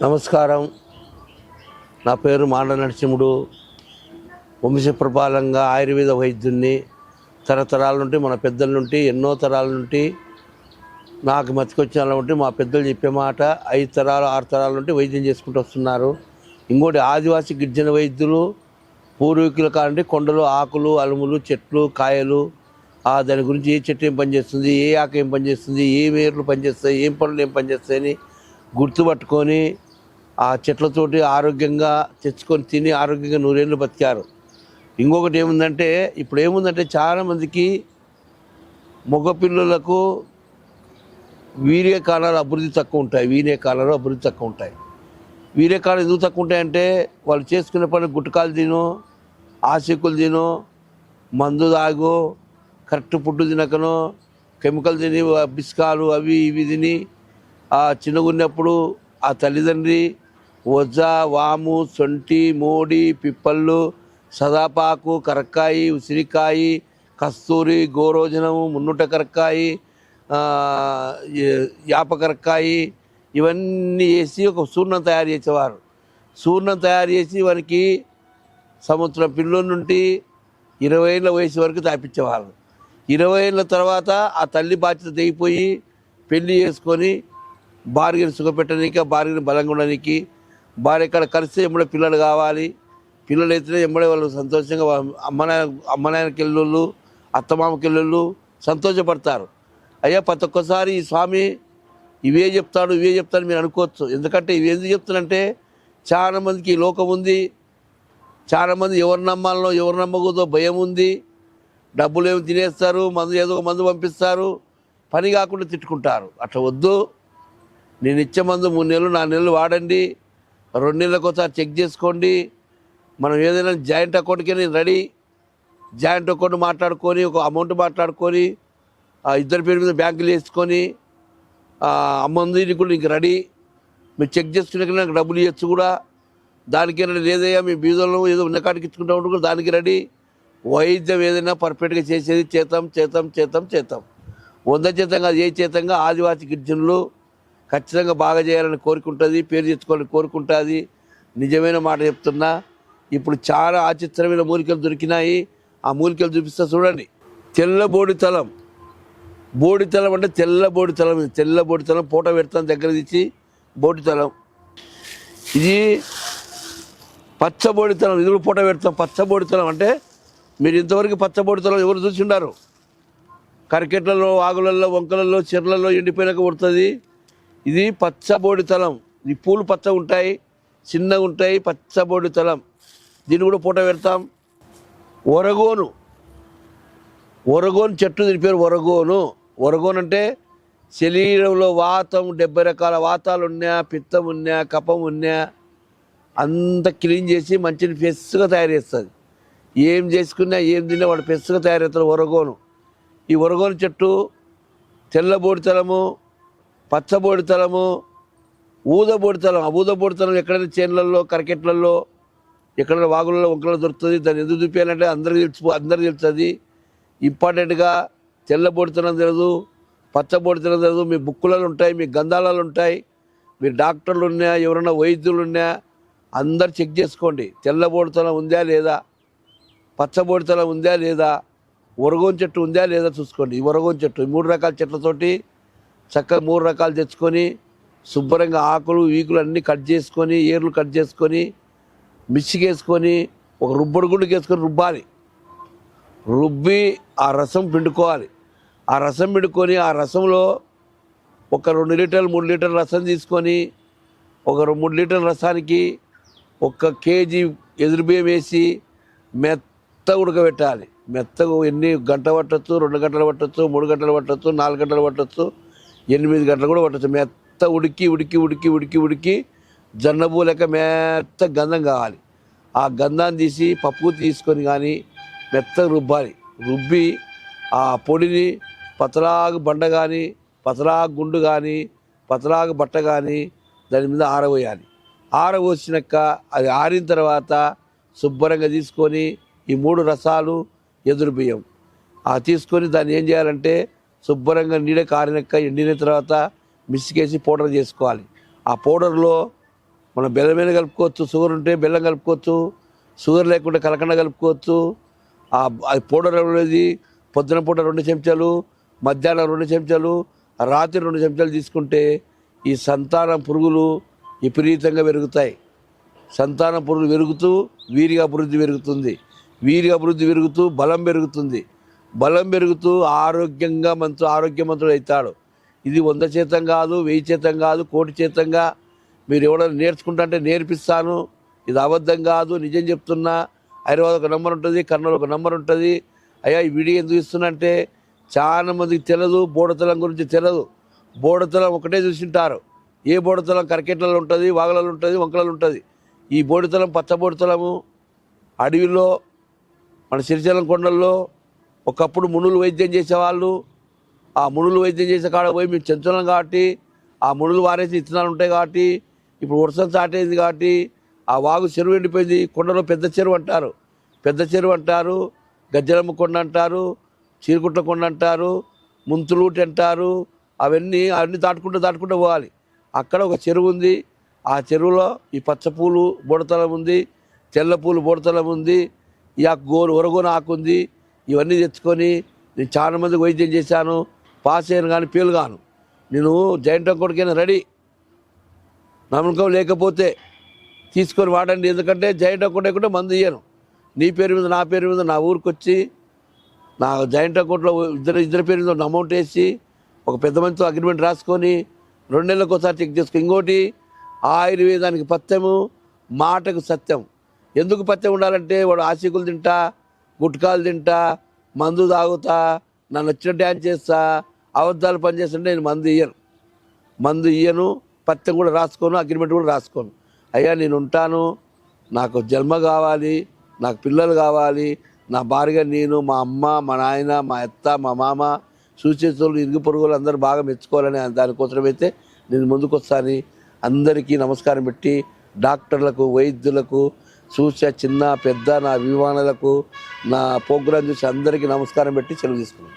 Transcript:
నమస్కారం. నా పేరు మాండ నరసింహుడు. వంశప్రపాలంగా ఆయుర్వేద వైద్యున్ని. తరతరాల నుండి మన పెద్దల నుండి ఎన్నో తరాల నుండి నాకు మతికొచ్చిన నుండి మా పెద్దలు చెప్పే మాట 5 తరాలు 6 తరాల నుండి వైద్యం చేసుకుంటూ వస్తున్నారు. ఇంకోటి ఆదివాసీ గిరిజన వైద్యులు పూర్వీకుల కాలండి కొండలు ఆకులు అలుములు చెట్లు కాయలు దాని గురించి ఏ చెట్టు ఏం పనిచేస్తుంది, ఏ ఆకు ఏం పనిచేస్తుంది, ఏ వేర్లు పనిచేస్తాయి, ఏం పనులు ఏం పనిచేస్తాయని గుర్తుపట్టుకొని ఆ చెట్లతోటి ఆరోగ్యంగా తెచ్చుకొని తిని ఆరోగ్యంగా 100 ఏళ్ళు బతికారు. ఇంకొకటి ఏముందంటే ఇప్పుడు ఏముందంటే చాలామందికి మగపిల్లలకు వీర్యకాలాలు అభివృద్ధి తక్కువ ఉంటాయి. వీర్యకాలాలు ఎందుకు తక్కువ ఉంటాయంటే వాళ్ళు చేసుకునే పని గుట్టకాలు తినో ఆశికులు తినో మందు తాగో కరెక్ట్ ఫుడ్ తినకనో కెమికల్ తిని బిస్కాలు అవి ఇవి తిని చిన్నగున్నప్పుడు ఆ తల్లిదండ్రి వజ వాము సొంటి మోడి పిప్పళ్ళు సదాపాకు కరక్కాయి ఉసిరికాయి కస్తూరి గోరోజనము మున్నుట కరక్కాయి యాప కరక్కాయి ఇవన్నీ వేసి ఒక చూర్ణం తయారు చేసేవారు. చూర్ణం తయారు చేసి వానికి సంవత్సరం పిల్లల నుండి 20 ఏళ్ళ వయసు వరకు తాపించేవారు. 20 ఏళ్ళ తర్వాత ఆ తల్లి బాధ్యత తెగిపోయి పెళ్లి చేసుకొని భార్యను సుఖపెట్టడానికి భార్యను బలంగా ఉండడానికి భార్య ఇక్కడ కలిసి ఎమ్మడే పిల్లలు కావాలి. పిల్లలు అయితేనే ఎమ్మడే వాళ్ళు సంతోషంగా అమ్మనాయనకి వెళ్ళోళ్ళు అత్తమామకి వెళ్ళోళ్ళు సంతోషపడతారు. అయ్యా ప్రతి ఒక్కసారి ఈ స్వామి ఇవే చెప్తాడు మీరు అనుకోవచ్చు. ఎందుకంటే ఇవి ఎందుకు చెప్తానంటే చాలామందికి ఈ లోకం ఉంది. చాలామంది ఎవరు నమ్మాలనో ఎవరు నమ్మకూడదో భయం ఉంది. డబ్బులు ఏమి తినేస్తారు, ఏదో ఒక మందు పంపిస్తారు, పని కాకుండా తిట్టుకుంటారు. అట్లా వద్దు. నేను ఇచ్చే మందు 3 నెలలు 4 నెలలు వాడండి. 2 నెలలకు ఒకసారి చెక్ చేసుకోండి. మనం ఏదైనా జాయింట్ అకౌంట్కి నేను రెడీ. జాయింట్ అకౌంట్ మాట్లాడుకొని ఒక అమౌంట్ మాట్లాడుకొని ఇద్దరి పేరు మీద బ్యాంకులు వేసుకొని అమ్మంది కూడా ఇంక రెడీ. మీరు చెక్ చేసుకునే నాకు డబ్బులు ఇవ్వచ్చు కూడా. దానికైనా లేదయ్యా మీ బీజంలో ఏదో ఉన్న కాడికి ఇచ్చుకుంటా ఉంటే కూడా దానికి రెడీ. వైద్యం ఏదైనా పర్ఫెక్ట్గా చేసేది చేతం 100 చేతం కాదు, ఏ చేతంగా ఆదివాసీ గిరిజనులు ఖచ్చితంగా బాగా చేయాలని కోరుకుంటుంది, పేరు తెచ్చుకోవాలని కోరుకుంటుంది. నిజమైన మాట చెప్తున్నా. ఇప్పుడు చాలా ఆశ్చర్యమైన మూలికలు దొరికినాయి. ఆ మూలికలు చూపిస్తా చూడండి. తెల్ల బోడితలం అంటే తెల్ల బోడితలం పూట పెడతాం దగ్గర తీసి బోడితలం. ఇది పచ్చబోడితలం, ఇది కూడా పూట పెడతాం. పచ్చబోడితలం అంటే మీరు ఇంతవరకు పచ్చబోడితలం ఎవరు చూసి ఉండారు? కరికెట్లలో వాగులలో వంకలలో చెర్లలో ఎండిపోయినాక పుడుతుంది. ఇది పచ్చబోడితలం. ఈ పూలు పచ్చ ఉంటాయి, చిన్నగా ఉంటాయి. పచ్చబోడితలం దీన్ని కూడా పూట పెడతాం. ఒరగోను చెట్టు, దీని పేరు ఒరగోను అంటే శరీరంలో వాతం 70 రకాల వాతాలు ఉన్నా, పిత్తం ఉన్నా, కఫం ఉన్నా అంత క్లీన్ చేసి మంచిని ఫ్రెష్గా తయారు చేస్తుంది. ఏం చేసుకున్నా ఏం తిన్నా వాడు ఫ్రెష్గా తయారవుతాడు ఒరగోను. ఈ ఒరగోను చెట్టు తెల్లబోడితలము, పచ్చబోడితలము, ఊదబోడితలం. ఆ ఊదబోడితలం ఎక్కడైనా చేనులలో కరకెట్లలో ఎక్కడైనా వాగులలో వంకలలో దొరుకుతుంది. దాన్ని ఎందుకు చూపించాలంటే అందరికి తెలుస్తుంది. ఇంపార్టెంట్గా తెల్లబోడితనం తెలియదు, పచ్చబోడితనం తెలియదు. మీ బుక్కులలో ఉంటాయి, మీ గంధాలలో ఉంటాయి. మీరు డాక్టర్లు ఉన్నా ఎవరైనా వైద్యులు ఉన్నా అందరు చెక్ చేసుకోండి. తెల్లబోడితనం ఉందా లేదా, పచ్చబోడితనం ఉందా లేదా, ఒరగోను చెట్టు ఉందా లేదా చూసుకోండి. ఈ ఒరగోను చెట్టు 3 రకాల చెట్లతోటి చక్కగా 3 రకాలు తెచ్చుకొని శుభ్రంగా ఆకులు వీకులు అన్నీ కట్ చేసుకొని ఏర్లు కట్ చేసుకొని మిక్సీకి వేసుకొని ఒక రుబ్బడి గుండుకి వేసుకొని రుబ్బి ఆ రసం పిండుకోవాలి. ఆ రసం పిండుకొని ఆ రసంలో ఒక 2 లీటర్లు 3 లీటర్ల రసం తీసుకొని ఒక 3 లీటర్ల రసానికి 1 కేజీ ఎదురు బియ్యం వేసి మెత్తగా ఉడకబెట్టాలి. మెత్తగా ఎన్ని గంట పట్టచ్చు, 2 గంటలు పట్టచ్చు, 3 గంటలు పట్టచ్చు, 4 గంటలు పట్టచ్చు, 8 గంటలు కూడా పట్టచ్చు. మెత్త ఉడికి జొన్నబూ లెక్క మెత్త గంధం కావాలి. ఆ గంధాన్ని తీసి పప్పు తీసుకొని కానీ మెత్తగా రుబ్బి ఆ పొడిని పతలాగు బండ కానీ పతలాగు గుండు కానీ పతలాగు బట్ట కానీ దాని మీద ఆరబోసినాక అది ఆరిన తర్వాత శుభ్రంగా తీసుకొని ఈ 3 రసాలు ఎదురు బియ్యం తీసుకొని దాన్ని ఏం చేయాలంటే శుభ్రంగా నీడ కారినక్క ఎండిన తర్వాత మిక్సీకేసి పౌడర్ చేసుకోవాలి. ఆ పౌడర్లో మనం బెల్లమైన కలుపుకోవచ్చు, షుగర్ ఉంటే బెల్లం కలుపుకోవచ్చు, షుగర్ లేకుంటే కలకండ కలుపుకోవచ్చు. అది పౌడర్ అనేది పొద్దున పూట 2 చెంచాలు, మధ్యాహ్నం 2 చెంచాలు, రాత్రి 2 చెంచాలు తీసుకుంటే ఈ సంతానం పురుగులు విపరీతంగా పెరుగుతాయి. సంతాన పురుగులు పెరుగుతూ వీరిగా అభివృద్ధి పెరుగుతుంది, వీరిగా అభివృద్ధి పెరుగుతూ బలం పెరుగుతుంది, బలం పెరుగుతూ ఆరోగ్యవంతుడు అవుతాడు. ఇది 100 శాతం కాదు, 1000 శాతం కాదు, 1 కోటి శాతంగా మీరు ఎవరైనా నేర్చుకుంటా అంటే నేర్పిస్తాను. ఇది అబద్ధం కాదు, నిజం చెప్తున్నా. హైదరాబాద్ ఒక నెంబర్ ఉంటుంది, కర్నూలు ఒక నెంబర్ ఉంటుంది. అయ్యా ఈ వీడియో ఎందుకు ఇస్తున్నంటే చాలా మందికి తెలియదు, బోడతలం గురించి తెలియదు. బోడతలం ఒకటే చూసింటారు. ఏ బోడతలం కరకెట్లలో ఉంటుంది, వాగలలో ఉంటుంది, వంకలలో ఉంటుంది. ఈ బోడితలం పచ్చ బోడితలము అడవిలో మన శ్రీశైలం కొండల్లో ఒకప్పుడు మునులు వైద్యం చేసేవాళ్ళు. ఆ మునులు వైద్యం చేసే కాడ పోయి మేము చెంచున్నాం కాబట్టి, ఆ మునులు వారేసి ఇత్తనాలు ఉంటాయి కాబట్టి, ఇప్పుడు వర్షం చాటేది కాబట్టి ఆ వాగు చెరువు ఎండిపోయింది. కొండలో పెద్ద చెరువు అంటారు, పెద్ద చెరువు అంటారు, గజ్జలమ్మ కొండ అంటారు, చీరకుట్ల కొండ అంటారు, ముంతులూటి అంటారు. అవన్నీ దాటుకుంటూ పోవాలి. అక్కడ ఒక చెరువు ఉంది. ఆ చెరువులో ఈ పచ్చపూలు బోడతలం ఉంది, తెల్ల పూలు బోడతలం ఉంది, ఈ ఆకు ఒరగోన ఆకు ఉంది. ఇవన్నీ తెచ్చుకొని నేను చాలా మందికి వైద్యం చేశాను. పాస్ అయ్యాను కానీ పేలు గాను. నేను జాయింట్ కొడుకైనా రెడీ. నమ్మకం లేకపోతే తీసుకొని వాడండి. ఎందుకంటే జాయింట్ అకౌంట్ కూడా మందు ఇయ్యను. నీ పేరు మీద నా పేరు మీద నా ఊరికి వచ్చి నా జాయింట్ అకౌంట్లో ఇద్దరి పేరు మీద అమౌంట్ వేసి ఒక పెద్ద మందితో అగ్రిమెంట్ రాసుకొని 2 నెలలకు ఒకసారి చెక్ చేసుకో. ఇంకోటి ఆయుర్వేదానికి పథ్యము, మాటకు సత్యం. ఎందుకు పథ్యం ఉండాలంటే వాడు ఆశికులు తింటా, గుట్కాలు తింటా, మందు తాగుతా, నన్ను వచ్చిన డ్యాన్స్ చేస్తా, అబద్ధాలు పనిచేస్తుంటే నేను మందు ఇయ్యను, పథ్యం కూడా రాసుకోను, అగ్రిమెంట్ కూడా రాసుకోను. అయ్యా నేను ఉంటాను, నాకు జన్మ కావాలి, నాకు పిల్లలు కావాలి, నా భార్య, నేను, మా అమ్మ, మా నాయన, మా అత్త, మా మామ, సూచేతులు, ఇరుగు పొరుగులు అందరూ బాగా మెచ్చుకోవాలని దానికోసమైతే నేను ముందుకు వస్తాను. అందరికీ నమస్కారం పెట్టి డాక్టర్లకు, వైద్యులకు, చూసే చిన్న పెద్ద నా అభిమానులకు, నా ప్రోగ్రాం చూసి అందరికీ నమస్కారం పెట్టి సెలవు తీసుకున్నాను.